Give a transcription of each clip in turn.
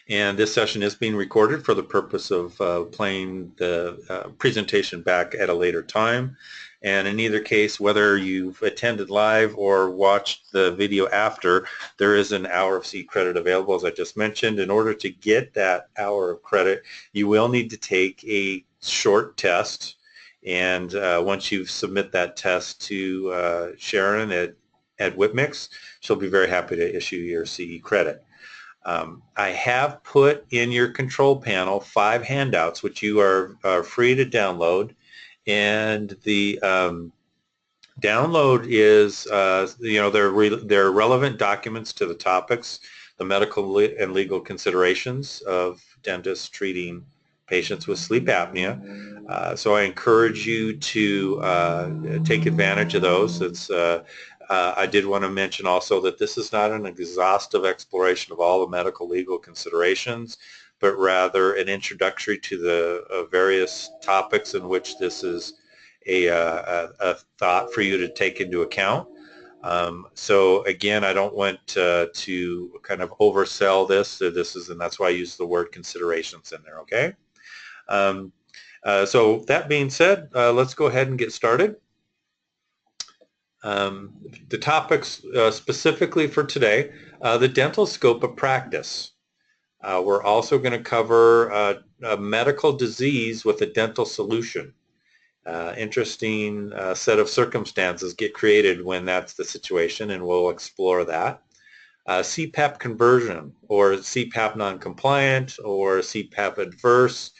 And this session is being recorded for the purpose of playing the presentation back at a later time. And in either case, whether you've attended live or watched the video after, there is an hour of C credit available, as I just mentioned. In order to get that hour of credit, you will need to take a short test. And once you submit that test to Sharon at Whitmix, she'll be very happy to issue your CE credit. I have put in your control panel 5 handouts, which you are free to download. And the download is, they're relevant documents to the topics, the medical and legal considerations of dentists treating patients with sleep apnea. So I encourage you to take advantage of those. I did want to mention also that this is not an exhaustive exploration of all the medical legal considerations, but rather an introductory to the various topics in which this is a thought for you to take into account. So again, I don't want to kind of oversell this. And that's why I use the word considerations in there, okay? So that being said, let's go ahead and get started. The topics specifically for today, the dental scope of practice. We're also going to cover a medical disease with a dental solution. Interesting set of circumstances get created when that's the situation, and we'll explore that. CPAP conversion, or CPAP non-compliant, or CPAP adverse,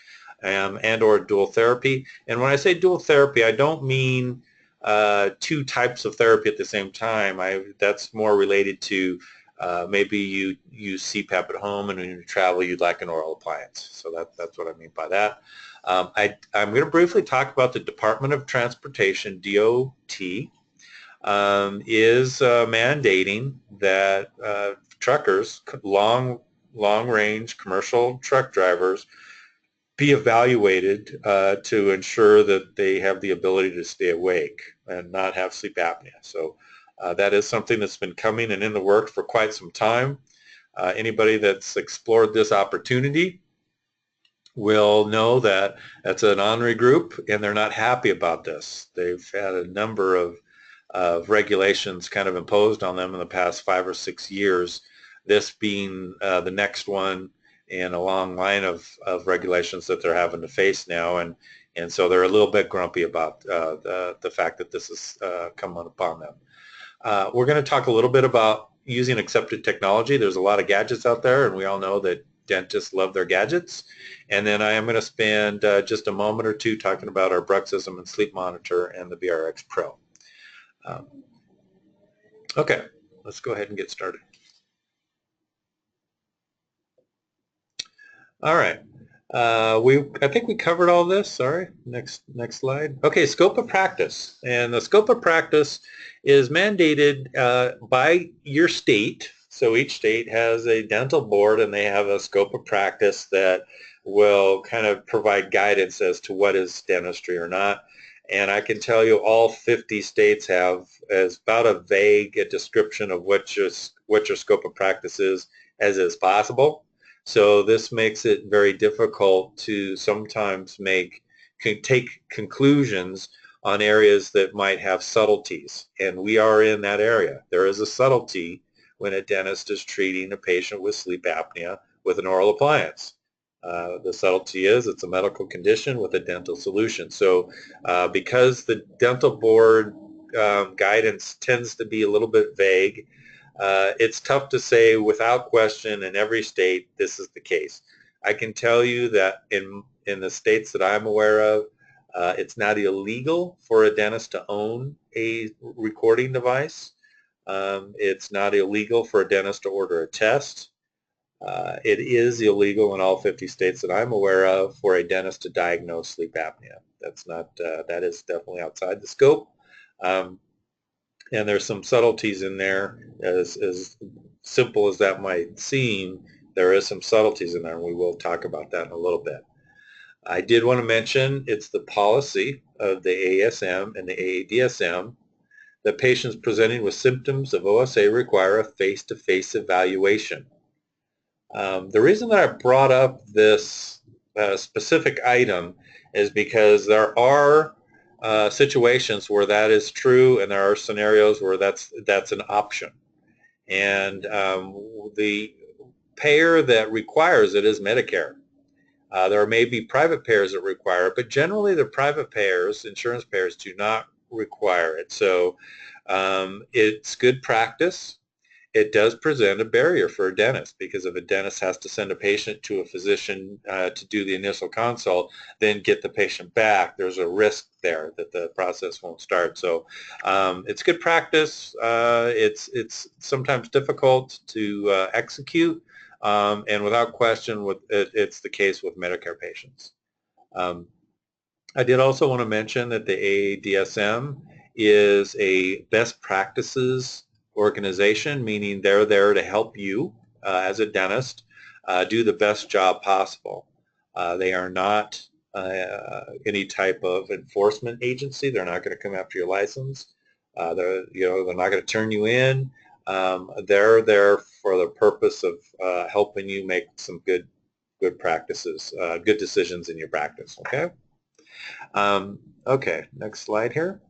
and or dual therapy. And when I say dual therapy, I don't mean 2 types of therapy at the same time. That's more related to maybe you use CPAP at home, and when you travel you'd like an oral appliance. So that's what I mean by that. I'm going to briefly talk about the Department of Transportation, DOT, is mandating that truckers, long-range commercial truck drivers, be evaluated to ensure that they have the ability to stay awake and not have sleep apnea. So that is something that's been coming and in the works for quite some time. Anybody that's explored this opportunity will know that that's an honorary group, and they're not happy about this. They've had a number of regulations kind of imposed on them in the past 5 or 6 years, this being the next one in a long line of regulations that they're having to face now, and so they're a little bit grumpy about the fact that this is coming upon them. We're going to talk a little bit about using accepted technology. There's a lot of gadgets out there, and we all know that dentists love their gadgets. And then I am going to spend just a moment or two talking about our bruxism and sleep monitor and the BRX Pro. Okay, let's go ahead and get started. All right. I think we covered all this. Sorry. Next slide. Okay, scope of practice. And the scope of practice is mandated by your state. So each state has a dental board, and they have a scope of practice that will kind of provide guidance as to what is dentistry or not. And I can tell you all 50 states have as about a vague description of what your scope of practice is as is possible. So this makes it very difficult to sometimes take conclusions on areas that might have subtleties. And we are in that area. There is a subtlety when a dentist is treating a patient with sleep apnea with an oral appliance. The subtlety is it's a medical condition with a dental solution. So because the dental board guidance tends to be a little bit vague, it's tough to say without question in every state this is the case. I can tell you that in the states that I'm aware of, it's not illegal for a dentist to own a recording device. It's not illegal for a dentist to order a test. It is illegal in all 50 states that I'm aware of for a dentist to diagnose sleep apnea. That is definitely outside the scope. And there's some subtleties in there. As simple as that might seem, there is some subtleties in there, and we will talk about that in a little bit. I did want to mention it's the policy of the ASM and the AADSM that patients presenting with symptoms of OSA require a face-to-face evaluation. The reason that I brought up this specific item is because there are situations where that is true, and there are scenarios where that's an option. And the payer that requires it is Medicare. There may be private payers that require it, but generally the private payers, insurance payers, do not require it. So it's good practice. It does present a barrier for a dentist, because if a dentist has to send a patient to a physician to do the initial consult, then get the patient back, there's a risk there that the process won't start. So it's good practice. It's sometimes difficult to execute, and without question, it's the case with Medicare patients. Um, I did also want to mention that the AADSM is a best practices organization, meaning they're there to help you as a dentist do the best job possible. They are not any type of enforcement agency. They're not going to come after your license. They're not going to turn you in. They're there for the purpose of helping you make some good practices, good decisions in your practice. Okay. Okay, next slide here.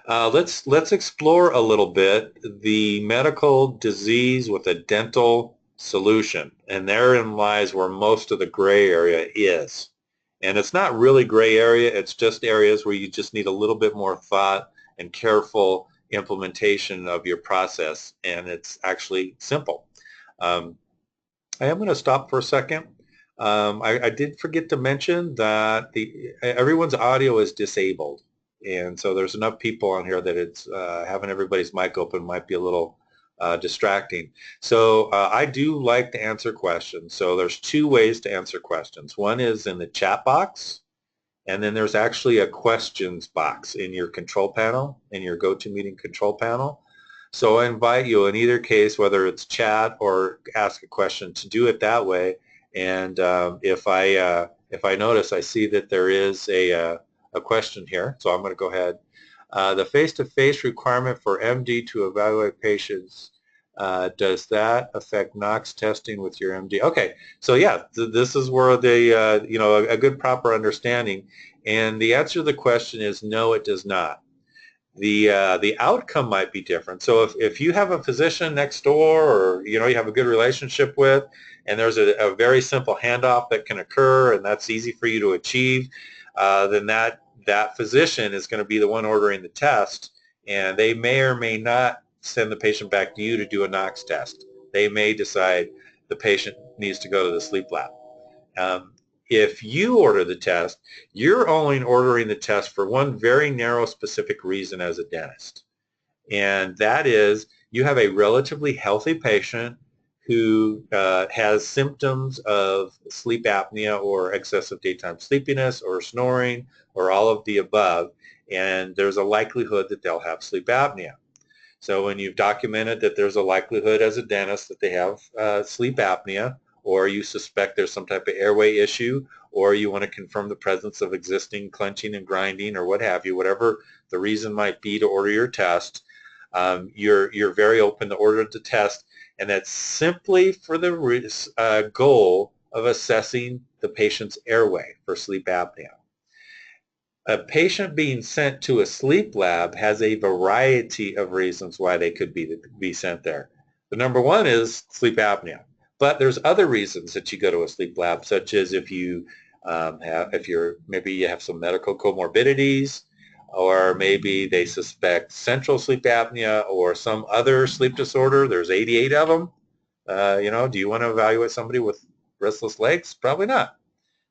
Let's explore a little bit the medical disease with a dental solution, and therein lies where most of the gray area is. And it's not really gray area, it's just areas where you just need a little bit more thought and careful implementation of your process, and it's actually simple. I am going to stop for a second. I did forget to mention that everyone's audio is disabled, and so there's enough people on here that it's having everybody's mic open might be a little distracting. So I do like to answer questions. So there's two ways to answer questions. One is in the chat box, and then there's actually a questions box in your control panel, in your GoToMeeting control panel. So I invite you in either case, whether it's chat or ask a question, to do it that way. And if I notice, I see that there is a question here, so I'm going to go ahead. The face-to-face requirement for MD to evaluate patients, does that affect NOx testing with your MD? Okay, so yeah, this is where a good proper understanding. And the answer to the question is no, it does not. The outcome might be different. So if you have a physician next door, or you have a good relationship with, and there's a very simple handoff that can occur, and that's easy for you to achieve, then that physician is going to be the one ordering the test, and they may or may not send the patient back to you to do a NOx test. They may decide the patient needs to go to the sleep lab. If you order the test, you're only ordering the test for one very narrow specific reason as a dentist. And that is, you have a relatively healthy patient who has symptoms of sleep apnea or excessive daytime sleepiness or snoring or all of the above, and there's a likelihood that they'll have sleep apnea. So when you've documented that there's a likelihood as a dentist that they have sleep apnea, or you suspect there's some type of airway issue, or you want to confirm the presence of existing clenching and grinding or what have you, whatever the reason might be to order your test, you're very open to order the test, and that's simply for the goal of assessing the patient's airway for sleep apnea. A patient being sent to a sleep lab has a variety of reasons why they could be sent there. The number one is sleep apnea, but there's other reasons that you go to a sleep lab, such as if you maybe you have some medical comorbidities, or maybe they suspect central sleep apnea or some other sleep disorder. There's 88 of them. Do you want to evaluate somebody with restless legs? Probably not.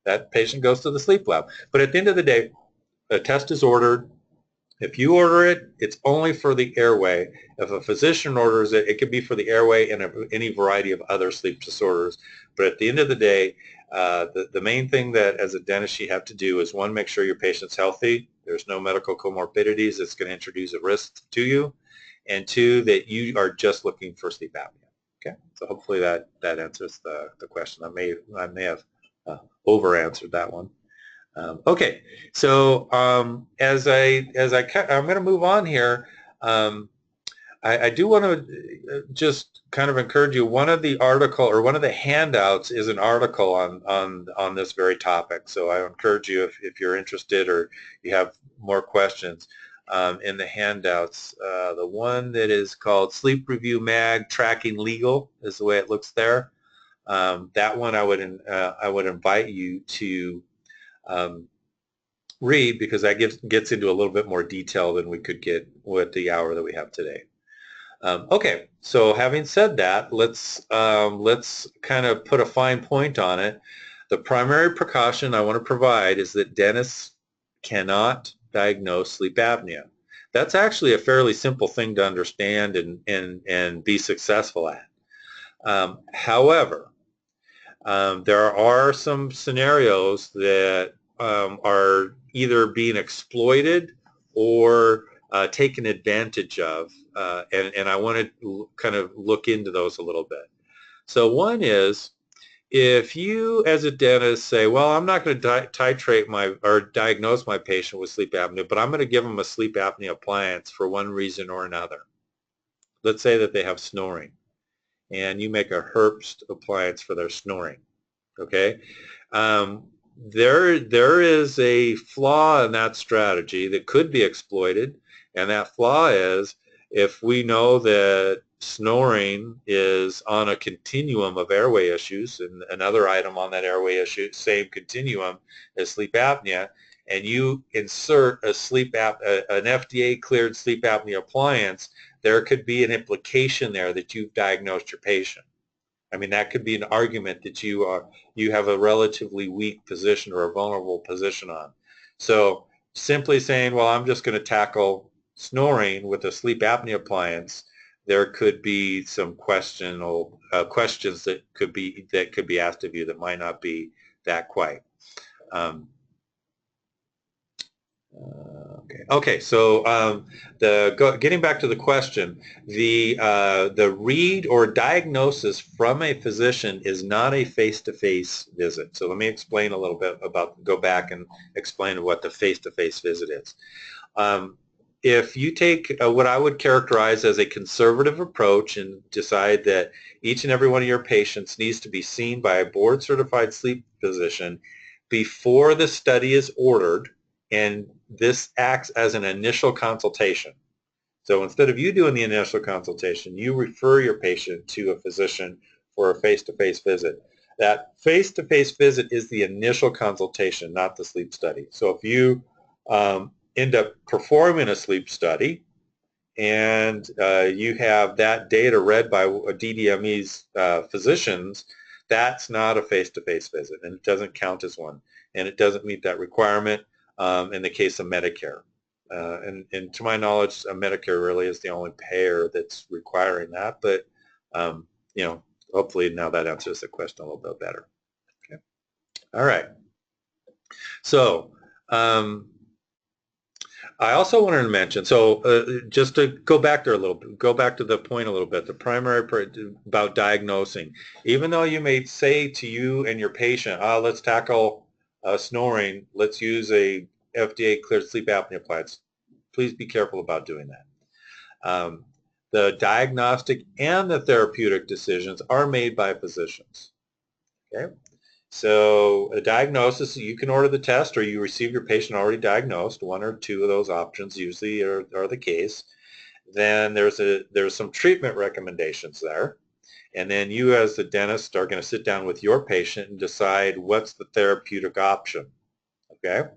That patient goes to the sleep lab. But at the end of the day, a test is ordered. If you order it, it's only for the airway. If a physician orders it, it could be for the airway and any variety of other sleep disorders. But at the end of the day, the main thing that as a dentist you have to do is, one, make sure your patient's healthy. There's no medical comorbidities that's going to introduce a risk to you. And two, that you are just looking for sleep apnea. Okay, so hopefully that answers the question. I may have over answered that one. Okay, so I'm going to move on here. I do want to just kind of encourage you. One of the article or one of the handouts is an article on this very topic. So I encourage you, if you're interested or you have more questions, in the handouts. The one that is called Sleep Review Mag Tracking Legal is the way it looks there. That one I would invite you to um, read, because that gets into a little bit more detail than we could get with the hour that we have today. Okay, so having said that, let's kind of put a fine point on it. The primary precaution I want to provide is that dentists cannot diagnose sleep apnea. That's actually a fairly simple thing to understand and be successful at. However, there are some scenarios that are either being exploited or taken advantage of, and I want to kind of look into those a little bit. So one is, if you as a dentist say, well, I'm not going to titrate or diagnose my patient with sleep apnea, but I'm going to give them a sleep apnea appliance for one reason or another. Let's say that they have snoring, and you make a Herbst appliance for their snoring. Okay, there is a flaw in that strategy that could be exploited, and that flaw is, if we know that snoring is on a continuum of airway issues, and another item on that airway issue, same continuum as sleep apnea, and you insert an FDA cleared sleep apnea appliance, there could be an implication there that you've diagnosed your patient. I mean, that could be an argument that you have a relatively weak position or a vulnerable position on. So simply saying, well, I'm just going to tackle snoring with a sleep apnea appliance, there could be some questions that could be asked of you that might not be that quite. Okay. So getting back to the question, the read or diagnosis from a physician is not a face-to-face visit. So let me explain a little bit go back and explain what the face-to-face visit is. If you take what I would characterize as a conservative approach and decide that each and every one of your patients needs to be seen by a board-certified sleep physician before the study is ordered, and this acts as an initial consultation. So instead of you doing the initial consultation, you refer your patient to a physician for a face-to-face visit. That face-to-face visit is the initial consultation, not the sleep study. So if you end up performing a sleep study and you have that data read by DDME's physicians, that's not a face-to-face visit, and it doesn't count as one, and it doesn't meet that requirement in the case of Medicare. And to my knowledge, Medicare really is the only payer that's requiring that, but hopefully now that answers the question a little bit better. Okay. All right. So I also wanted to mention, just to go back there a little bit, go back to the point a little bit, the primary about diagnosing. Even though you may say to you and your patient, let's tackle snoring, let's use a FDA cleared sleep apnea appliance, please be careful about doing that. The diagnostic and the therapeutic decisions are made by physicians. Okay. So a diagnosis, you can order the test or you receive your patient already diagnosed. One or two of those options usually are the case. Then there's some treatment recommendations there. And then you as the dentist are going to sit down with your patient and decide what's the therapeutic option. Okay?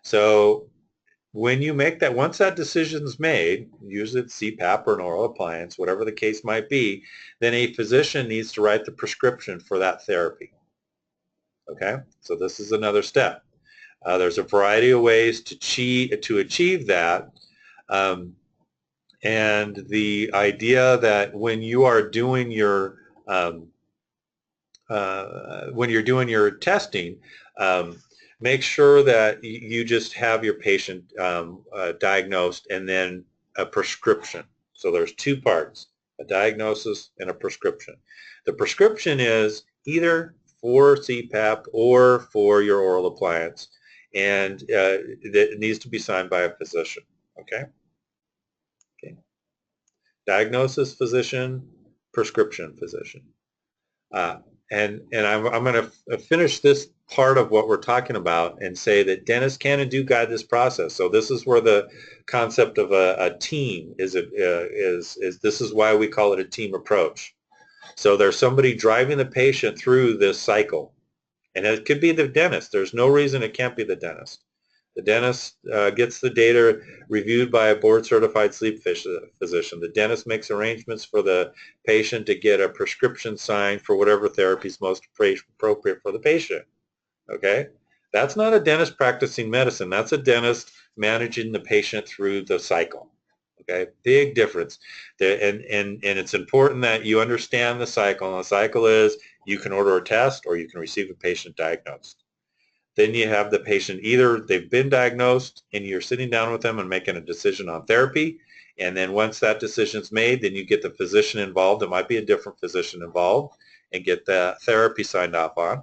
So when you make that, once that decision is made, usually it's CPAP or an oral appliance, whatever the case might be, then a physician needs to write the prescription for that therapy. Okay, so this is another step. There's a variety of ways to achieve that, and the idea that when you are doing your testing, make sure that you just have your patient diagnosed and then a prescription. So there's two parts: a diagnosis and a prescription. The prescription is either for CPAP or for your oral appliance, and it needs to be signed by a physician. Okay. Okay. Diagnosis physician, prescription physician. Uh, and I'm going to finish this part of what we're talking about and say that dentists can and do guide this process. So this is where the concept of a team is this is why we call it a team approach. So there's somebody driving the patient through this cycle, and it could be the dentist. There's no reason it can't be the dentist. The dentist gets the data reviewed by a board-certified sleep physician. The dentist makes arrangements for the patient to get a prescription signed for whatever therapy is most appropriate for the patient. Okay? That's not a dentist practicing medicine. That's a dentist managing the patient through the cycle. Okay? Big difference. And it's important that you understand the cycle. And the cycle is you can order a test or you can receive a patient diagnosed. Then you have the patient, either they've been diagnosed and you're sitting down with them and making a decision on therapy. And then once that decision's made, then you get the physician involved. It might be a different physician involved, and get the therapy signed off on.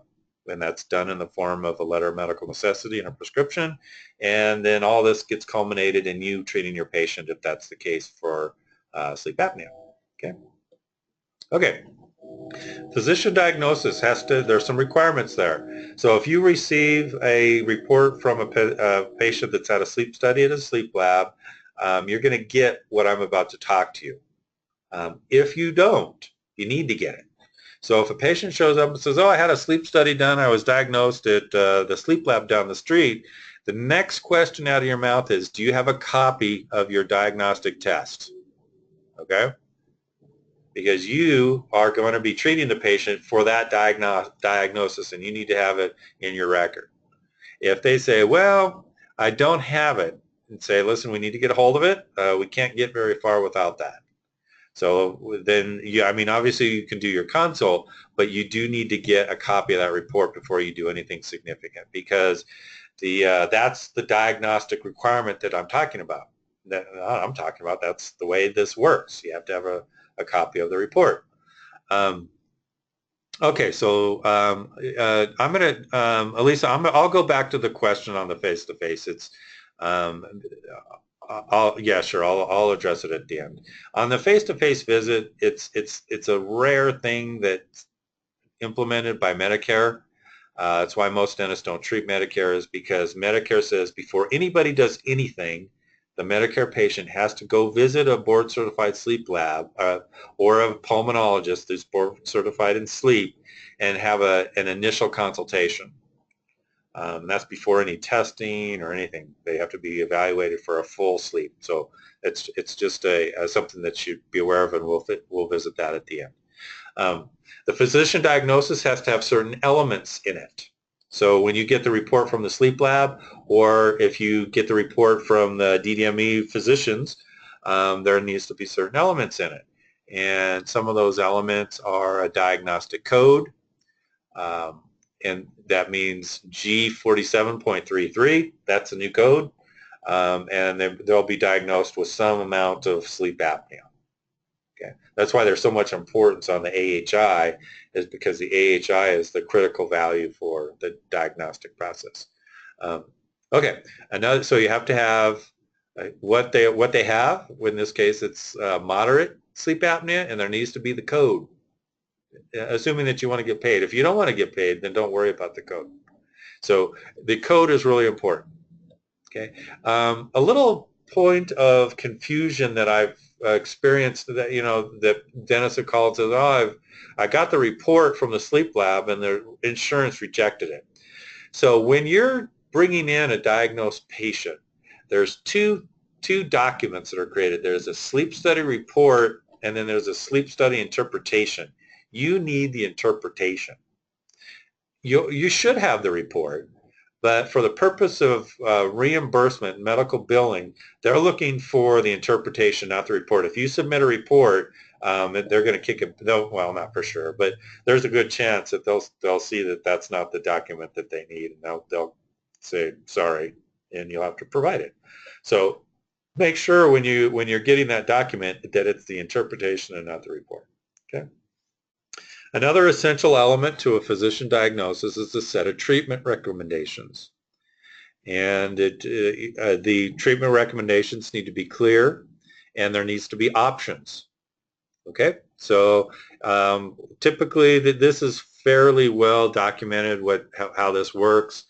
And that's done in the form of a letter of medical necessity and a prescription. And then all this gets culminated in you treating your patient if that's the case for sleep apnea. Okay. Okay. Physician diagnosis there's some requirements there. So if you receive a report from a patient that's had a sleep study at a sleep lab, you're going to get what I'm about to talk to you. If you don't, you need to get it. So if a patient shows up and says, oh, I had a sleep study done, I was diagnosed at the sleep lab down the street, the next question out of your mouth is, do you have a copy of your diagnostic test? Okay? Because you are going to be treating the patient for that diagnosis, and you need to have it in your record. If they say, well, I don't have it, and say, listen, we need to get a hold of it, we can't get very far without that. So then, I mean, obviously you can do your consult, but you do need to get a copy of that report before you do anything significant, because that's the diagnostic requirement that I'm talking about. That's the way this works. You have to have a copy of the report. Okay, so I'm going to, Elisa, I'll go back to the question on the face-to-face. It's, yeah, sure, I'll address it at the end. On the face-to-face visit, it's a rare thing that's implemented by Medicare. That's why most dentists don't treat Medicare, is because Medicare says before anybody does anything, the Medicare patient has to go visit a board-certified sleep lab or a pulmonologist who's board-certified in sleep and have an initial consultation. That's before any testing or anything. They have to be evaluated for a full sleep. So it's just something that you should be aware of, and we'll visit that at the end. The physician diagnosis has to have certain elements in it. So when you get the report from the sleep lab, or if you get the report from the DDME physicians, there needs to be certain elements in it. And some of those elements are a diagnostic code, and that means G47.33, that's a new code, and they'll be diagnosed with some amount of sleep apnea. Okay. That's why there's so much importance on the AHI, is because the AHI is the critical value for the diagnostic process. Okay, so you have to have what they have. In this case, it's moderate sleep apnea, and there needs to be the code, assuming that you want to get paid. If you don't want to get paid, then don't worry about the code. So the code is really important. Okay, a little point of confusion that I've experienced, that that dentists have called and says, oh, I got the report from the sleep lab and their insurance rejected it. So when you're bringing in a diagnosed patient, there's two documents that are created. There's a sleep study report, and then there's a sleep study interpretation. You need the interpretation. You should have the report, but for the purpose of reimbursement and medical billing, they're looking for the interpretation, not the report. If you submit a report, they're going to kick it. Well, not for sure, but there's a good chance that they'll see that that's not the document that they need, and they'll say sorry, and you'll have to provide it. So make sure when you're getting that document that it's the interpretation and not the report. Okay. Another essential element to a physician diagnosis is the set of treatment recommendations. And the treatment recommendations need to be clear, and there needs to be options. Okay, so typically this is fairly well documented how this works.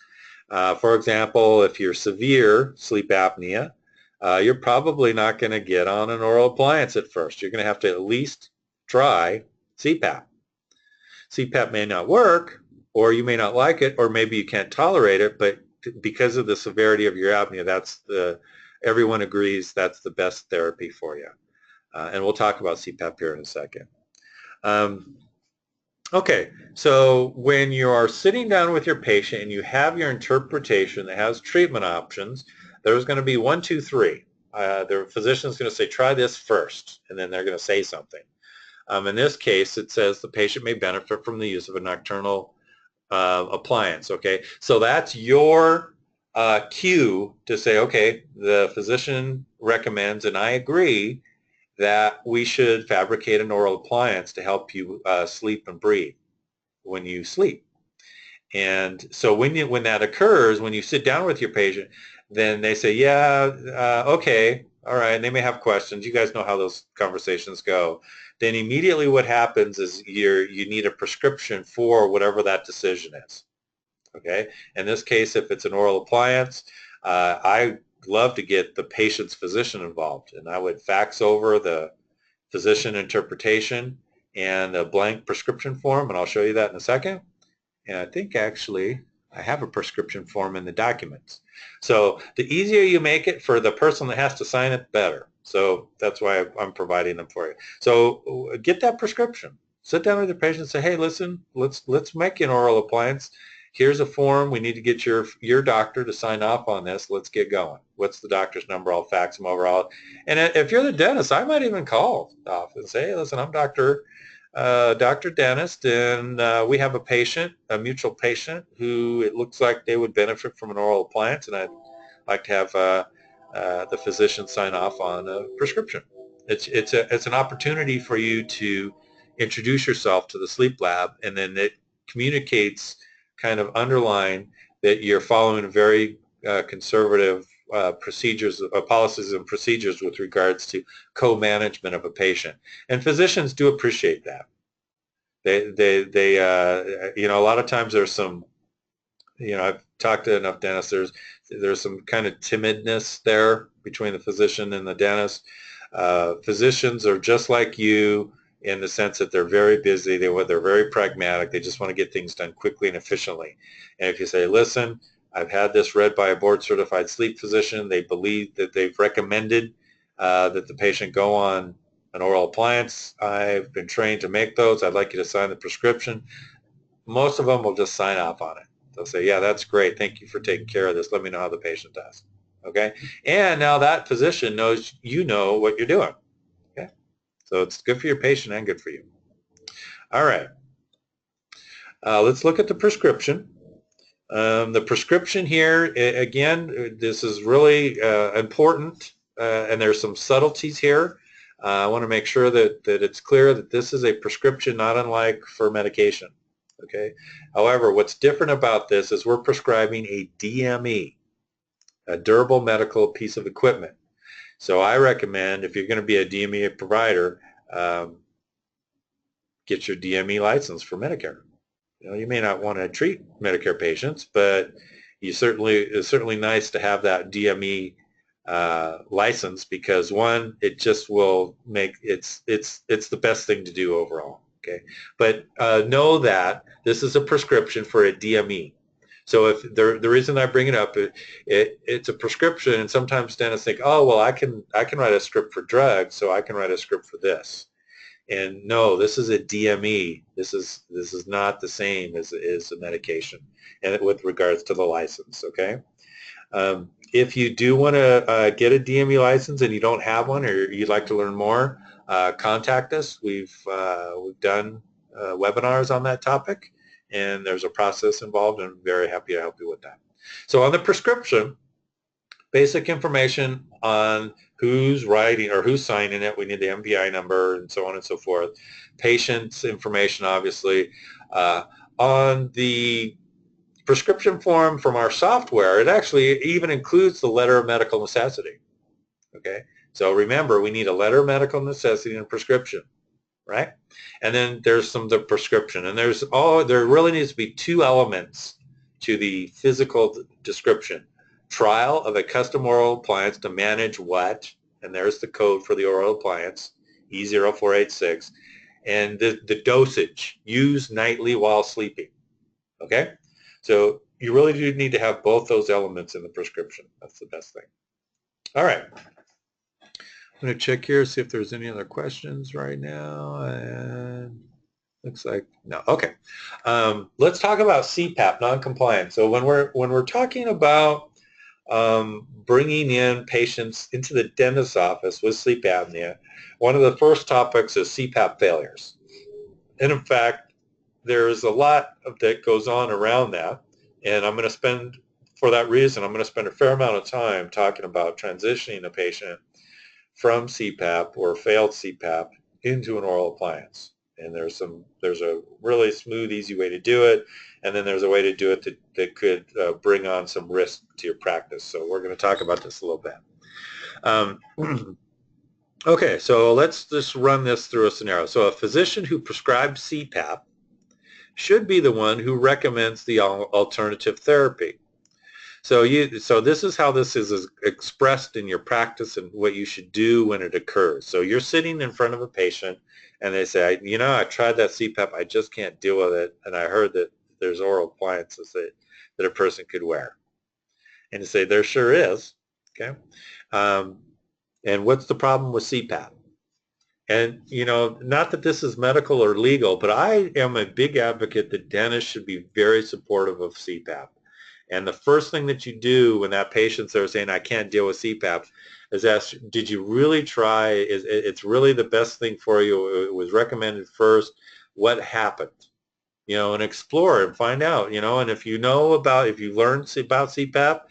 For example, if you're severe sleep apnea, you're probably not going to get on an oral appliance at first. You're going to have to at least try CPAP. CPAP may not work, or you may not like it, or maybe you can't tolerate it, but because of the severity of your apnea, everyone agrees that's the best therapy for you. And we'll talk about CPAP here in a second. Um, okay, so when you are sitting down with your patient and you have your interpretation that has treatment options, there's going to be 1, 2, 3. The physician's going to say, try this first, and then they're going to say something. In this case, it says the patient may benefit from the use of a nocturnal appliance. Okay, so that's your cue to say, okay, the physician recommends, and I agree, that we should fabricate an oral appliance to help you sleep and breathe when you sleep. And so when that occurs, when you sit down with your patient, then they say, yeah, okay, all right, and they may have questions. You guys know how those conversations go. Then immediately what happens is you need a prescription for whatever that decision is. Okay, in this case, if it's an oral appliance, I love to get the patient's physician involved, and I would fax over the physician interpretation and a blank prescription form, and I'll show you that in a second. And I think actually I have a prescription form in the documents. So the easier you make it for the person that has to sign it, better. So that's why I'm providing them for you. So get that prescription. Sit down with the patient and say, hey, listen, let's make an oral appliance. Here's a form. We need to get your doctor to sign off on this. Let's get going. What's the doctor's number? I'll fax them over. And if you're the dentist, I might even call off and say, hey, listen, I'm Dr. Dentist, and we have a patient, a mutual patient, who it looks like they would benefit from an oral appliance, and I'd like to have the physician sign off on a prescription. It's an opportunity for you to introduce yourself to the sleep lab, and then it communicates kind of underline that you're following very conservative procedures, policies and procedures with regards to co-management of a patient. And physicians do appreciate that. A lot of times there's some, I've talked to enough dentists, there's some kind of timidness there between the physician and the dentist. Physicians are just like you in the sense that they're very busy, they're very pragmatic, they just want to get things done quickly and efficiently. And if you say, listen, I've had this read by a board-certified sleep physician, they believe that they've recommended that the patient go on an oral appliance, I've been trained to make those, I'd like you to sign the prescription. Most of them will just sign off on it. They'll say, yeah, that's great, thank you for taking care of this, let me know how the patient does. Okay, and now that physician knows you know what you're doing. Okay, so it's good for your patient and good for you. All right, let's look at the prescription. The prescription here, again, this is really important, and there's some subtleties here. I want to make sure that it's clear that this is a prescription not unlike for medication. Okay. However, what's different about this is we're prescribing a DME, a durable medical piece of equipment. So I recommend, if you're going to be a DME provider, get your DME license for Medicare. You may not want to treat Medicare patients, but it's certainly nice to have that DME license, because one, it just will make it's the best thing to do overall. Okay, but know that this is a prescription for a DME. So if the reason I bring it up, it's a prescription, and sometimes dentists think, oh well, I can write a script for drugs, so I can write a script for this. And no, this is a DME. This is not the same as a medication, and with regards to the license. Okay. If you do want to get a DME license and you don't have one, or you'd like to learn more, contact us. We've done webinars on that topic, and there's a process involved, and I'm very happy to help you with that. So on the prescription, basic information on who's writing or who's signing it. We need the MPI number and so on and so forth. Patient's information, obviously. On the prescription form from our software, it actually even includes the letter of medical necessity. Okay, so remember, we need a letter of medical necessity and a prescription. right? And then there's the prescription, and there really needs to be two elements to the physical description. Trial of a custom oral appliance to manage what, and there's the code for the oral appliance, E0486, and the dosage, used nightly while sleeping, okay? So you really do need to have both those elements in the prescription. That's the best thing. All right. I'm going to check here, see if there's any other questions right now. And looks like no. Okay. Let's talk about CPAP, non-compliance. So when we're talking about bringing in patients into the dentist's office with sleep apnea, one of the first topics is CPAP failures. And in fact, there's a lot that goes on around that. And for that reason, I'm going to spend a fair amount of time talking about transitioning a patient from CPAP or failed CPAP into an oral appliance. And there's a really smooth, easy way to do it. And then there's a way to do it that could bring on some risk to your practice. So we're going to talk about this a little bit. Okay, so let's just run this through a scenario. So a physician who prescribes CPAP should be the one who recommends the alternative therapy. So this is how this is expressed in your practice and what you should do when it occurs. So you're sitting in front of a patient and they say, I tried that CPAP, I just can't deal with it, and I heard that there's oral appliances that a person could wear. And you say, there sure is, okay? And what's the problem with CPAP? And, not that this is medical or legal, but I am a big advocate that dentists should be very supportive of CPAP. And the first thing that you do when that patient's there saying, I can't deal with CPAP, is ask, did you really try? It's really the best thing for you? It was recommended first. What happened? And explore and find out, and if you learn about CPAP,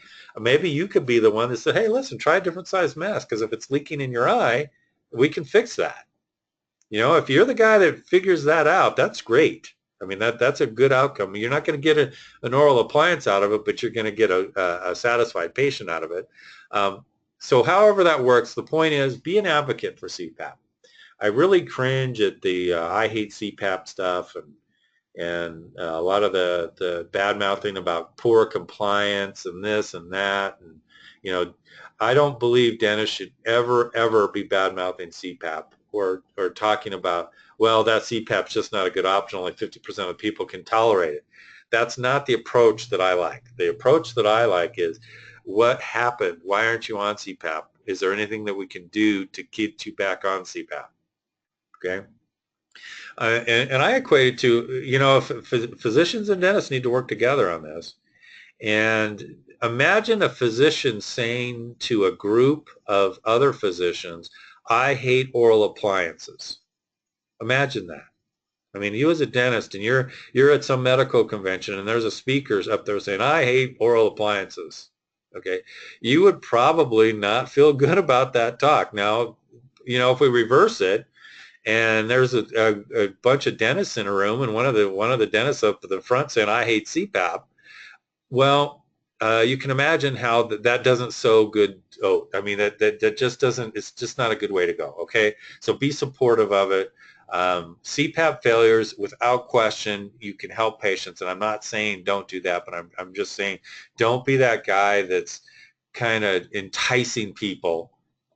maybe you could be the one that said, hey, listen, try a different size mask, because if it's leaking in your eye, we can fix that. If you're the guy that figures that out, that's great. I mean, that's a good outcome. You're not going to get an oral appliance out of it, but you're going to get a satisfied patient out of it. So however that works, the point is be an advocate for CPAP. I really cringe at the I hate CPAP stuff and a lot of the bad mouthing about poor compliance and this and that. And, I don't believe dentists should ever be bad mouthing CPAP or talking about, well, that CPAP's just not a good option. Only 50% of people can tolerate it. That's not the approach that I like. The approach that I like is, what happened? Why aren't you on CPAP? Is there anything that we can do to get you back on CPAP? Okay. And I equate it to, physicians and dentists need to work together on this. And imagine a physician saying to a group of other physicians, I hate oral appliances. Imagine that. I mean, you as a dentist and you're at some medical convention and there's a speaker up there saying, I hate oral appliances. Okay. You would probably not feel good about that talk. Now, if we reverse it, and there's a bunch of dentists in a room, and one of the dentists up at the front saying, I hate CPAP. Well, you can imagine how that doesn't so good. Oh, I mean, that just doesn't, it's just not a good way to go. Okay. So be supportive of it. CPAP failures, without question, you can help patients. And I'm not saying don't do that, but I'm just saying don't be that guy that's kind of enticing people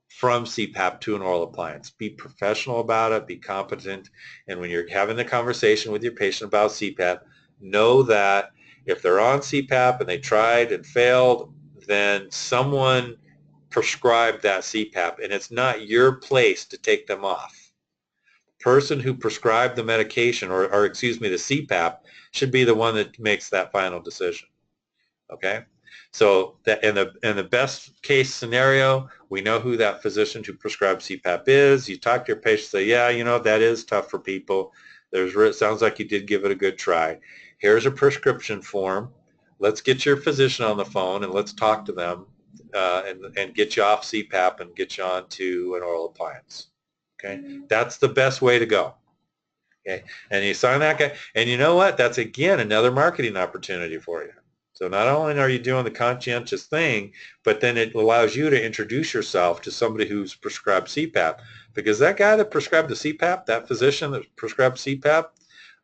from CPAP to an oral appliance. Be professional about it, be competent, and when you're having the conversation with your patient about CPAP, know that if they're on CPAP and they tried and failed, then someone prescribed that CPAP, and it's not your place to take them off. The person who prescribed the medication, or excuse me, the CPAP, should be the one that makes that final decision. Okay? So that in the best case scenario, we know who that physician who prescribed CPAP is. You talk to your patient, say, yeah, that is tough for people. It sounds like you did give it a good try. Here's a prescription form. Let's get your physician on the phone and let's talk to them and get you off CPAP and get you on to an oral appliance. Okay, that's the best way to go. Okay, and you sign that guy, and you know what? That's again another marketing opportunity for you. So not only are you doing the conscientious thing, but then it allows you to introduce yourself to somebody who's prescribed CPAP. Because that guy that prescribed the CPAP, that physician that prescribed CPAP,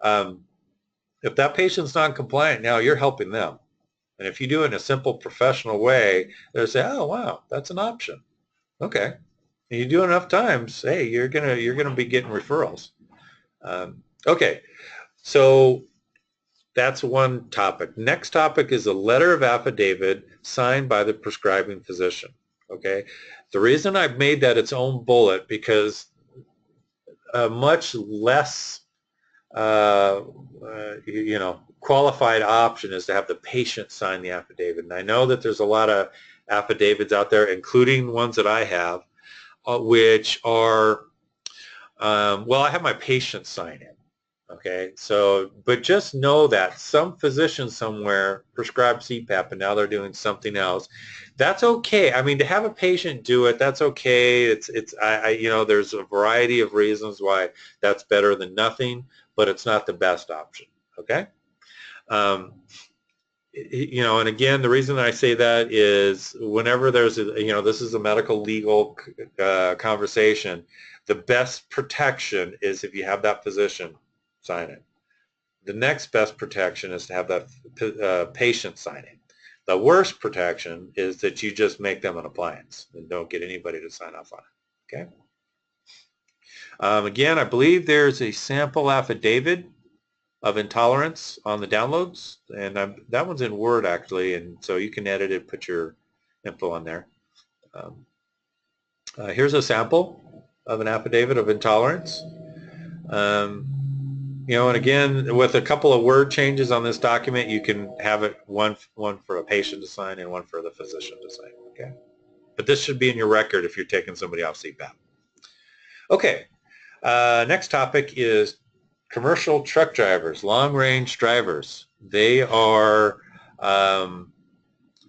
um, if that patient's non-compliant, now you're helping them. And if you do it in a simple professional way, they'll say, oh, wow, that's an option. Okay. And you do it enough times, hey, you're gonna be getting referrals. Okay, so that's one topic. Next topic is a letter of affidavit signed by the prescribing physician. Okay, the reason I've made that its own bullet because a much less qualified option is to have the patient sign the affidavit. And I know that there's a lot of affidavits out there, including ones that I have, which are, well, I have my patient sign it. Okay, so, but just know that some physician somewhere prescribed CPAP and now they're doing something else. That's okay. I mean, to have a patient do it, that's okay. There's a variety of reasons why that's better than nothing, but it's not the best option. Okay. Um, and again, the reason I say that is whenever there's this is a medical legal conversation, the best protection is if you have that physician sign it. The next best protection is to have that patient sign it. The worst protection is that you just make them an appliance and don't get anybody to sign off on it. Okay. Again, I believe there's a sample affidavit of intolerance on the downloads, and that one's in Word actually, and so you can edit it, put your info on there. Here's a sample of an affidavit of intolerance. And again, with a couple of word changes on this document, you can have it one for a patient to sign and one for the physician to sign. Okay, but this should be in your record if you're taking somebody off CPAP. Okay, next topic is commercial truck drivers, long-range drivers. They are an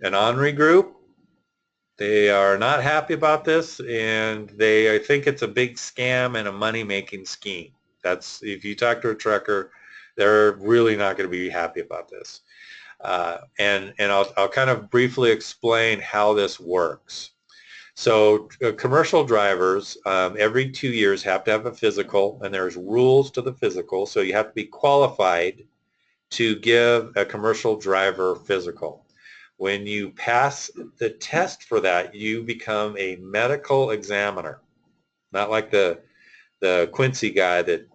ornery group. They are not happy about this, and they think it's a big scam and a money-making scheme. That's, if you talk to a trucker, they're really not going to be happy about this. And I'll kind of briefly explain how this works. So commercial drivers every 2 years have to have a physical, and there's rules to the physical. So you have to be qualified to give a commercial driver physical. When you pass the test for that, you become a medical examiner, not like the Quincy guy that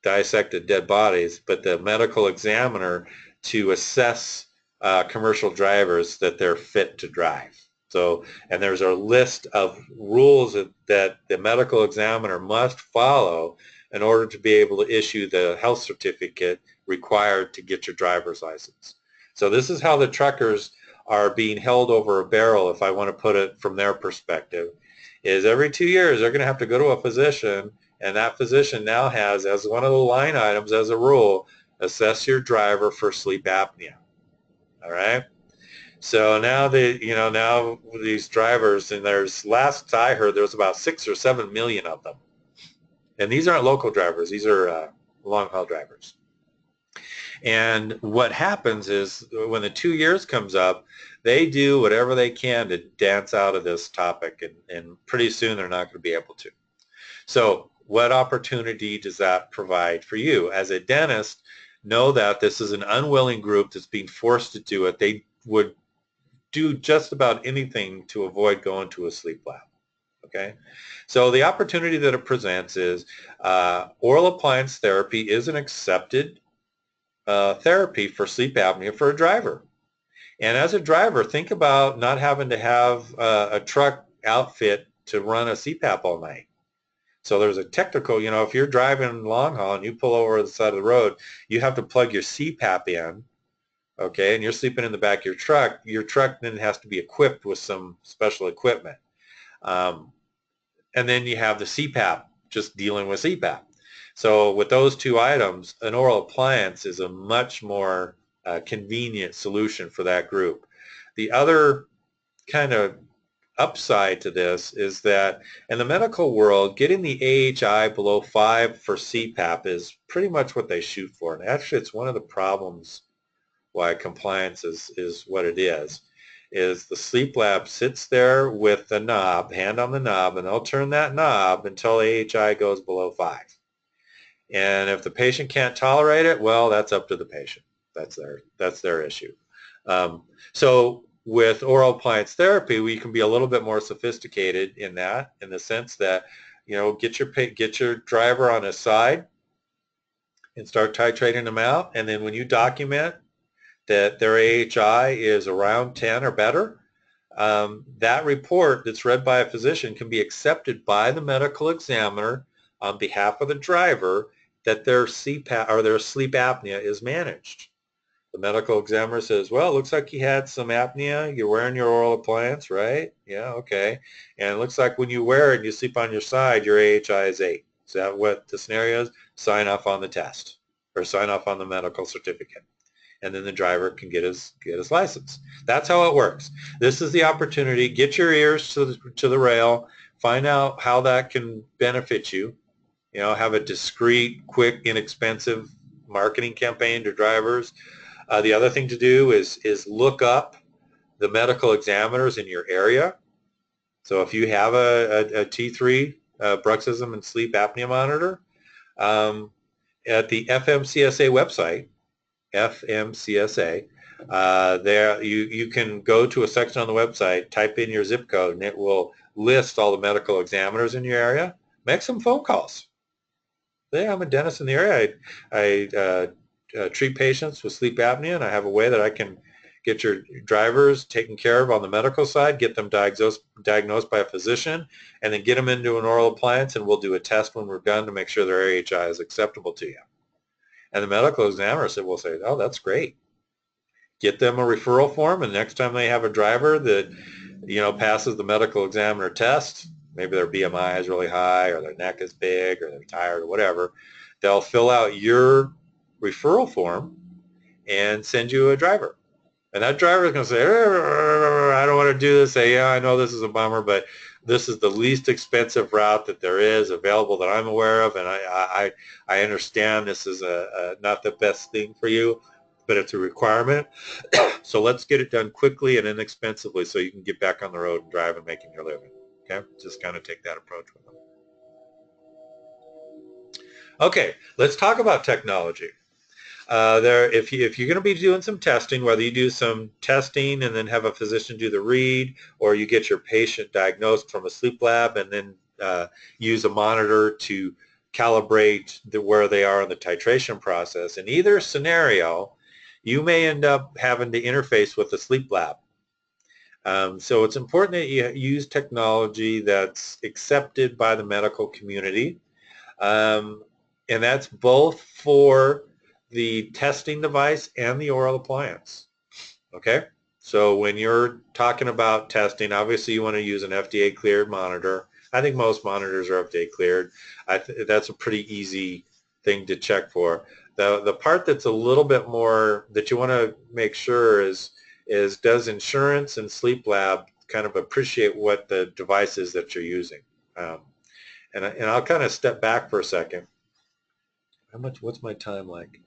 dissected dead bodies, but the medical examiner to assess commercial drivers that they're fit to drive. So, and there's a list of rules that the medical examiner must follow in order to be able to issue the health certificate required to get your driver's license. So this is how the truckers are being held over a barrel, if I want to put it from their perspective, is every 2 years they're going to have to go to a physician, and that physician now has, as one of the line items, as a rule, assess your driver for sleep apnea. All right? So now now these drivers, and there's, last I heard, there's about 6 or 7 million of them. And these aren't local drivers. These are long-haul drivers. And what happens is when the 2 years comes up, they do whatever they can to dance out of this topic, and pretty soon they're not going to be able to. So what opportunity does that provide for you? As a dentist, know that this is an unwilling group that's being forced to do it. They would do just about anything to avoid going to a sleep lab. Okay, so the opportunity that it presents is oral appliance therapy is an accepted therapy for sleep apnea for a driver. And as a driver, think about not having to have a truck outfit to run a CPAP all night. So there's a technical, if you're driving long haul and you pull over the side of the road, you have to plug your CPAP in, okay, and you're sleeping in the back of your truck then has to be equipped with some special equipment. And then you have the CPAP, just dealing with CPAP. So with those two items, an oral appliance is a much more convenient solution for that group. The other kind of upside to this is that in the medical world, getting the AHI below 5 for CPAP is pretty much what they shoot for. And actually, it's one of the problems why compliance is what it is the sleep lab sits there with the knob, hand on the knob, and they'll turn that knob until AHI goes below 5. And if the patient can't tolerate it, well, that's up to the patient. That's their issue. So with oral appliance therapy, we can be a little bit more sophisticated in the sense that, get your driver on his side and start titrating them out. And then when you document that their AHI is around 10 or better, that report that's read by a physician can be accepted by the medical examiner on behalf of the driver that their CPAP or their sleep apnea is managed. The medical examiner says, well, it looks like you had some apnea. You're wearing your oral appliance, right? Yeah, okay. And it looks like when you wear it and you sleep on your side, your AHI is 8. Is that what the scenario is? Sign off on the test or sign off on the medical certificate. And then the driver can get his license. That's how it works. This is the opportunity. Get your ears to the rail. Find out how that can benefit you. Have a discreet, quick, inexpensive marketing campaign to drivers. The other thing to do is look up the medical examiners in your area. So if you have a T3 bruxism and sleep apnea monitor, at the FMCSA website, FMCSA, there you can go to a section on the website, type in your zip code, and it will list all the medical examiners in your area. Make some phone calls. Yeah, I'm a dentist in the area. I treat patients with sleep apnea, and I have a way that I can get your drivers taken care of on the medical side, get them diagnosed by a physician, and then get them into an oral appliance, and we'll do a test when we're done to make sure their AHI is acceptable to you. And the medical examiner will say, oh, that's great. Get them a referral form, and next time they have a driver that passes the medical examiner test, maybe their BMI is really high or their neck is big or they're tired or whatever, they'll fill out your referral form and send you a driver. And that driver is going to say, I don't want to do this. Say, yeah, I know this is a bummer, but this is the least expensive route that there is available that I'm aware of, and I understand this is not the best thing for you, but it's a requirement. So let's get it done quickly and inexpensively so you can get back on the road and drive and making your living. Okay, just kind of take that approach with them. Okay, let's talk about technology. If you're going to be doing some testing, whether you do some testing and then have a physician do the read, or you get your patient diagnosed from a sleep lab and then use a monitor to calibrate where they are in the titration process, in either scenario, you may end up having to interface with the sleep lab. So it's important that you use technology that's accepted by the medical community, and that's both for the testing device and the oral appliance. Okay, so when you're talking about testing, obviously you want to use an FDA cleared monitor. I think most monitors are FDA cleared. That's a pretty easy thing to check for. The part that's a little bit more that you want to make sure is does insurance and sleep lab kind of appreciate what the device is that you're using? And I'll kind of step back for a second. What's my time like?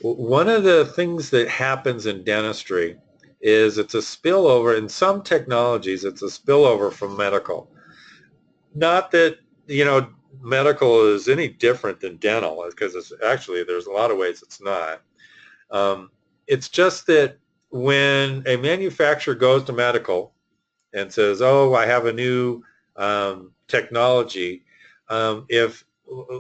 One of the things that happens in dentistry is it's a spillover. In some technologies, it's a spillover from medical. Not that, medical is any different than dental, because it's actually, there's a lot of ways it's not. It's just that when a manufacturer goes to medical and says, oh, I have a new technology, if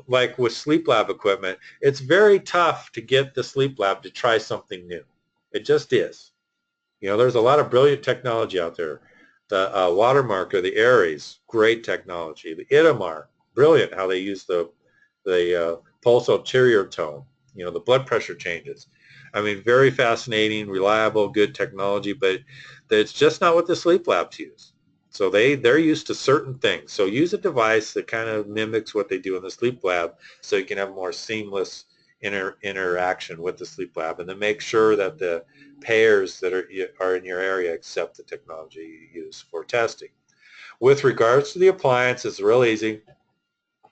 like with sleep lab equipment, it's very tough to get the sleep lab to try something new. It just is. There's a lot of brilliant technology out there. The Watermark or the Aries, great technology. The Itamar, brilliant how they use the pulse ulterior tone, the blood pressure changes. I mean, very fascinating, reliable, good technology, but it's just not what the sleep labs use. So they're used to certain things. So use a device that kind of mimics what they do in the sleep lab so you can have more seamless interaction with the sleep lab, and then make sure that the payers that are in your area accept the technology you use for testing. With regards to the appliance, it's real easy.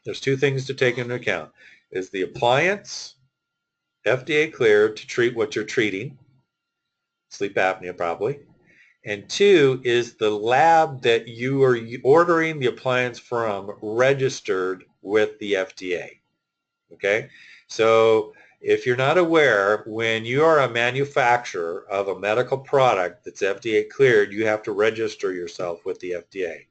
There's two things to take into account. Is the appliance FDA cleared to treat what you're treating, sleep apnea probably. And two, is the lab that you are ordering the appliance from registered with the FDA? Okay, so if you're not aware, when you are a manufacturer of a medical product that's FDA cleared, you have to register yourself with the FDA.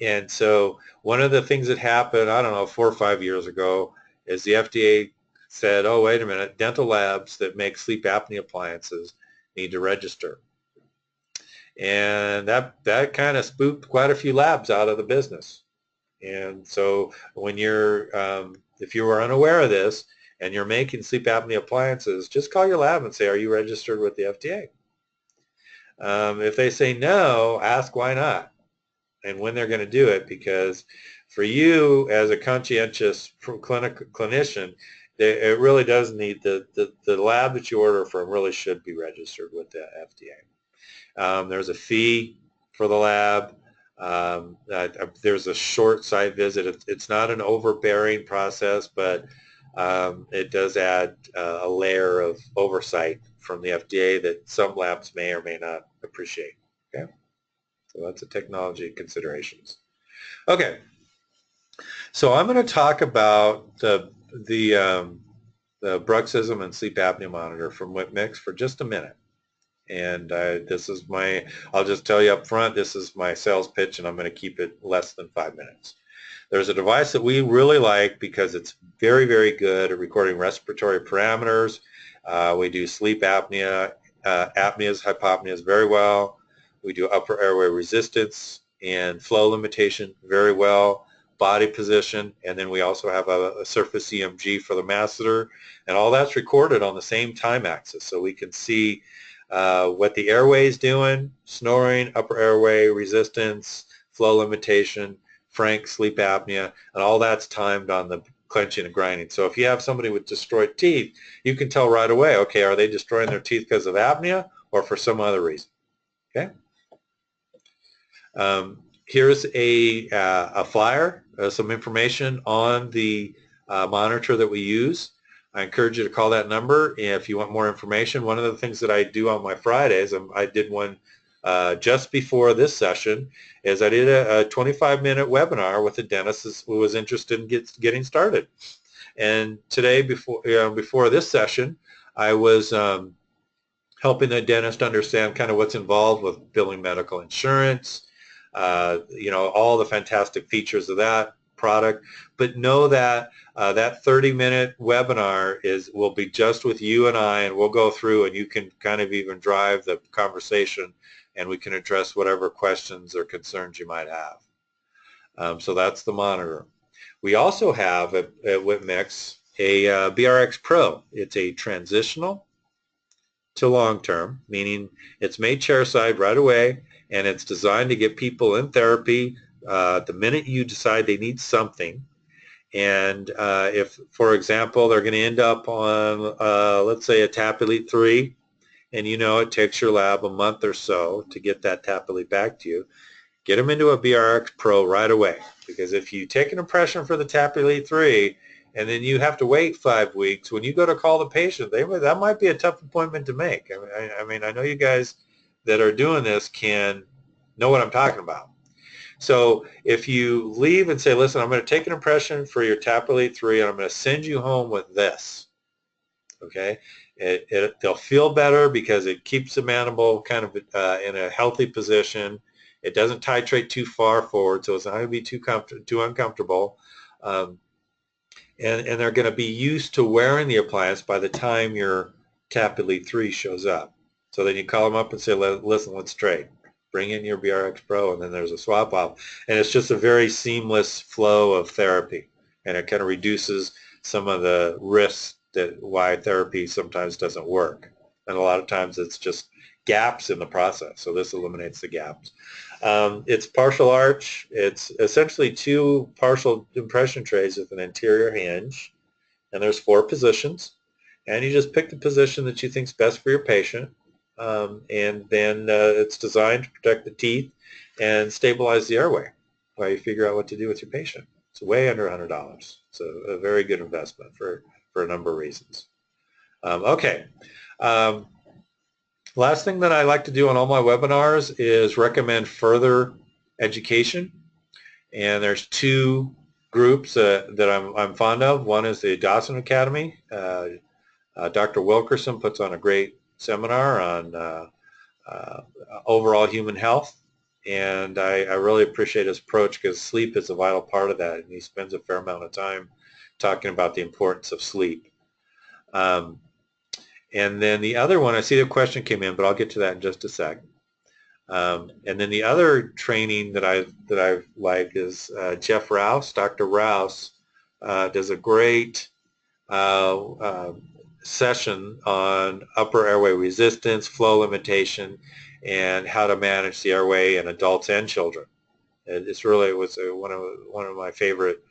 And so one of the things that happened, I don't know, 4 or 5 years ago, is the FDA said, oh, wait a minute, dental labs that make sleep apnea appliances need to register. And that kind of spooked quite a few labs out of the business. And so when if you were unaware of this and you're making sleep apnea appliances, just call your lab and say, are you registered with the FDA? If they say no, ask why not and when they're going to do it, because for you as a conscientious clinician, it really does need the lab that you order from really should be registered with the FDA. There's a fee for the lab. There's a short site visit. It's not an overbearing process, but it does add a layer of oversight from the FDA that some labs may or may not appreciate. Okay, so that's a technology considerations. Okay, so I'm going to talk about the bruxism and sleep apnea monitor from WhipMix for just a minute. And I'll just tell you up front, this is my sales pitch, and I'm going to keep it less than 5 minutes. There's a device that we really like because it's very, very good at recording respiratory parameters. We do sleep apnea, apneas, hypopneas very well. We do upper airway resistance and flow limitation very well, body position, and then we also have a surface EMG for the masseter, and all that's recorded on the same time axis, so we can see what the airway is doing, snoring, upper airway resistance, flow limitation, frank sleep apnea, and all that's timed on the clenching and grinding. So if you have somebody with destroyed teeth, you can tell right away, okay, are they destroying their teeth because of apnea or for some other reason? Okay. Here's a flyer, some information on the monitor that we use. I encourage you to call that number if you want more information. One of the things that I do on my Fridays, and I did one just before this session, is I did a 25-minute webinar with a dentist who was interested in getting started. And today, before this session, I was helping the dentist understand kind of what's involved with billing medical insurance, all the fantastic features of that product. But know that that 30-minute webinar will be just with you and I, and we'll go through, and you can kind of even drive the conversation, and we can address whatever questions or concerns you might have. So that's the monitor. We also have at WhipMix a BRX Pro. It's a transitional to long-term, meaning it's made chairside right away, and it's designed to get people in therapy the minute you decide they need something. And if, for example, they're going to end up on, let's say, a TAP Elite 3, and it takes your lab a month or so to get that TAP Elite back to you, get them into a BRX Pro right away. Because if you take an impression for the TAP Elite 3, and then you have to wait 5 weeks, when you go to call the patient, that might be a tough appointment to make. I mean, I know you guys that are doing this can know what I'm talking about. So if you leave and say, listen, I'm going to take an impression for your TAP Elite 3, and I'm going to send you home with this, okay? They'll feel better because it keeps the mandible kind of in a healthy position. It doesn't titrate too far forward, so it's not going to be too uncomfortable. And they're going to be used to wearing the appliance by the time your TAP Elite 3 shows up. So then you call them up and say, listen, let's trade. Bring in your BRX Pro, and then there's a swap off. And it's just a very seamless flow of therapy, and it kind of reduces some of the risks why therapy sometimes doesn't work. And a lot of times it's just gaps in the process, so this eliminates the gaps. It's partial arch. It's essentially 2 partial impression trays with an interior hinge, and there's 4 positions, and you just pick the position that you think is best for your patient. And then it's designed to protect the teeth and stabilize the airway while you figure out what to do with your patient. It's way under $100. It's a very good investment for for a number of reasons. Okay. Last thing that I like to do on all my webinars is recommend further education. And there's two groups that I'm fond of. One is the Dawson Academy. Dr. Wilkerson puts on a great seminar on overall human health. And I really appreciate his approach because sleep is a vital part of that. And he spends a fair amount of time talking about the importance of sleep. And then the other one, I see the question came in, but I'll get to that in just a sec. And then the other training that I like is Jeff Rouse. Dr. Rouse does a great session on upper airway resistance, flow limitation, and how to manage the airway in adults and children. It was one of my favorite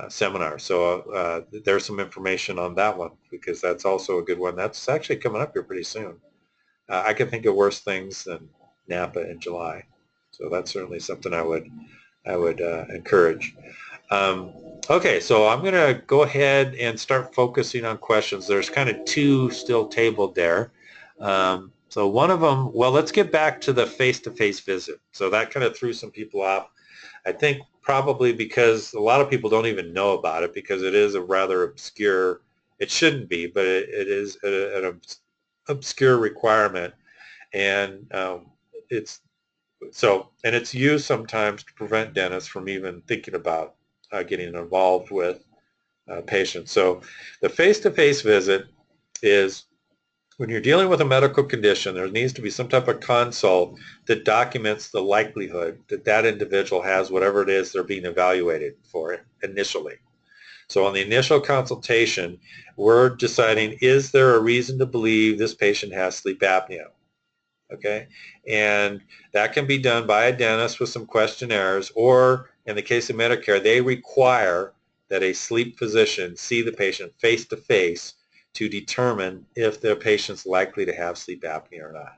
seminars. So there's some information on that one because that's also a good one. That's actually coming up here pretty soon. I can think of worse things than Napa in July, so that's certainly something I would encourage. Okay, so I'm going to go ahead and start focusing on questions. There's kind of two still tabled there. So one of them, well, let's get back to the face-to-face visit. So that kind of threw some people off. I think probably because a lot of people don't even know about it because it is a rather obscure, it shouldn't be, but it is an obscure requirement, and it's used sometimes to prevent dentists from even thinking about getting involved with patients. So the face-to-face visit is when you're dealing with a medical condition, there needs to be some type of consult that documents the likelihood that that individual has whatever it is they're being evaluated for initially. So on the initial consultation, we're deciding, is there a reason to believe this patient has sleep apnea? Okay, and that can be done by a dentist with some questionnaires, or in the case of Medicare, they require that a sleep physician see the patient face-to-face to determine if the patient's likely to have sleep apnea or not.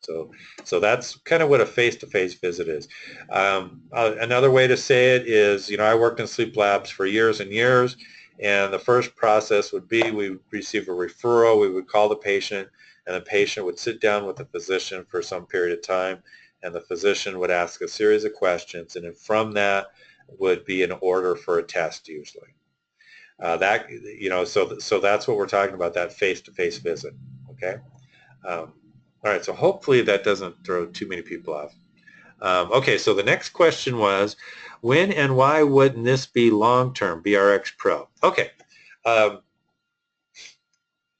So that's kind of what a face-to-face visit is. Another way to say it is, I worked in sleep labs for years and years, and the first process would be we would receive a referral, we would call the patient, and the patient would sit down with the physician for some period of time, and the physician would ask a series of questions, and then from that would be an order for a test usually. So that's what we're talking about, that face-to-face visit. Okay. All right. So hopefully that doesn't throw too many people off. Okay. So the next question was, when and why wouldn't this be long-term BRX Pro? Okay. The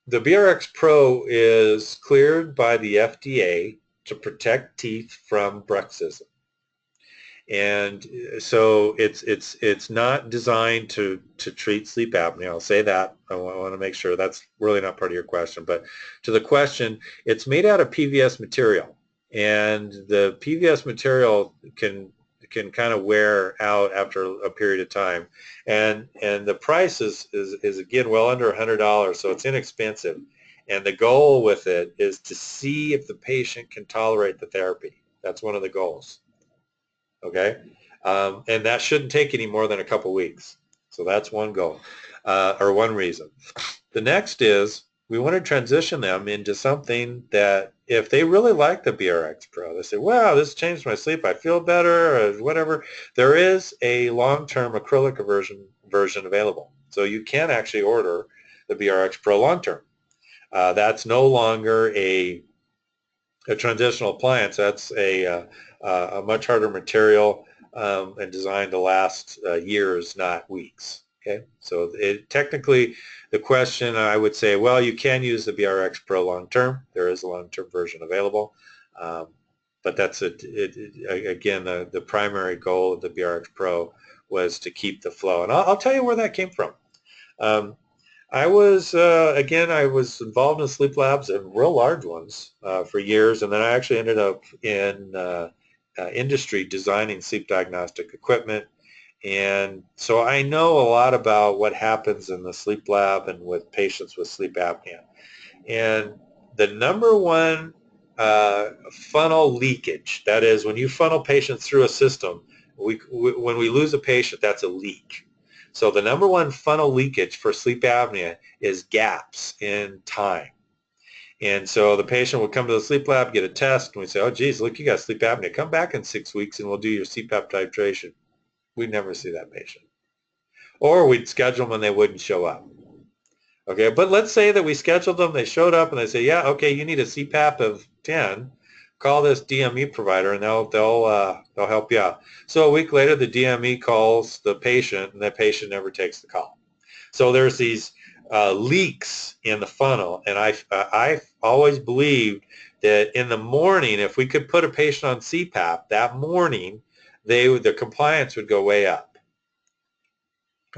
BRX Pro is cleared by the FDA to protect teeth from bruxism. And so it's not designed to treat sleep apnea. I'll say that. I want to make sure that's really not part of your question. But to the question, it's made out of PVS material, and the PVS material can kind of wear out after a period of time, and the price is again well under $100, so it's inexpensive. And the goal with it is to see if the patient can tolerate the therapy. That's one of the goals. Okay, and that shouldn't take any more than a couple weeks. So that's one goal, or one reason. The next is we want to transition them into something that if they really like the BRX Pro, they say, wow, this changed my sleep, I feel better, or whatever. There is a long-term acrylic version available. So you can actually order the BRX Pro long-term. That's no longer a transitional appliance. That's a much harder material and designed to last years, not weeks. Okay, so technically the question I would say, well, you can use the BRX Pro long-term. There is a long-term version available, but that's again, the primary goal of the BRX Pro was to keep the flow. And I'll tell you where that came from. I was involved in sleep labs, and real large ones, for years, and then I actually ended up in industry designing sleep diagnostic equipment, and so I know a lot about what happens in the sleep lab and with patients with sleep apnea. And the number one funnel leakage, that is when you funnel patients through a system, when we lose a patient, that's a leak. So the number one funnel leakage for sleep apnea is gaps in time. And so the patient would come to the sleep lab, get a test, and we say, oh, geez, look, you got sleep apnea. Come back in 6 weeks and we'll do your CPAP titration. We'd never see that patient. Or we'd schedule them and they wouldn't show up. Okay, but let's say that we scheduled them, they showed up and they say, yeah, okay, you need a CPAP of 10. Call this DME provider and they'll help you out. So a week later, the DME calls the patient and that patient never takes the call. So there's these leaks in the funnel, and I've always believed that in the morning, if we could put a patient on CPAP that morning, the compliance would go way up.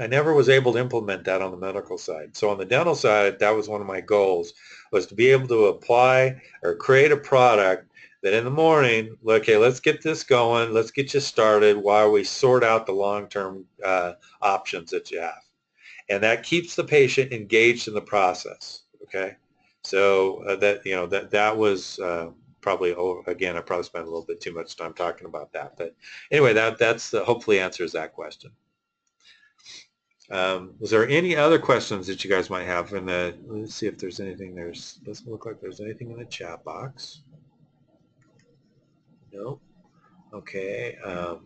I never was able to implement that on the medical side. So on the dental side, that was one of my goals, was to be able to apply or create a product that in the morning, okay, let's get this going, let's get you started while we sort out the long-term options that you have. And that keeps the patient engaged in the process. Okay, so that was probably, again, I probably spent a little bit too much time talking about that, but anyway, that's hopefully answers that question. Was there any other questions that you guys might have in the? Let's see if there's anything. Doesn't look like there's anything in the chat box. No. Okay. All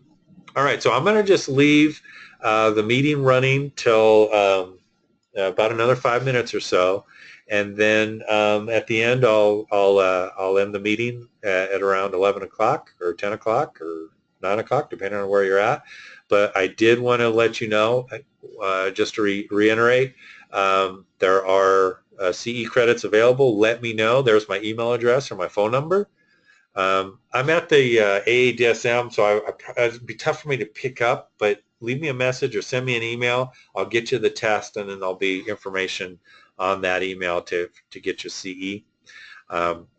right. So I'm going to just leave the meeting running till about another 5 minutes or so, and then at the end I'll end the meeting at around 11 o'clock or 10 o'clock or 9 o'clock, depending on where you're at. But I did want to let you know, just to reiterate, there are CE credits available. Let me know. There's my email address or my phone number. I'm at the AADSM, so it'd be tough for me to pick up, but leave me a message or send me an email. I'll get you the test, and then there'll be information on that email to get your CE.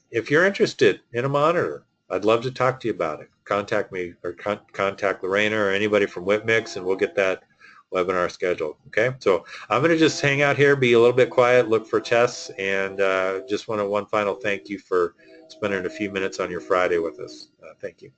If you're interested in a monitor, I'd love to talk to you about it. Contact me or contact Lorena or anybody from WhipMix, and we'll get that webinar scheduled. Okay, so I'm going to just hang out here, be a little bit quiet, look for tests, and just want one final thank you for spending a few minutes on your Friday with us. Thank you.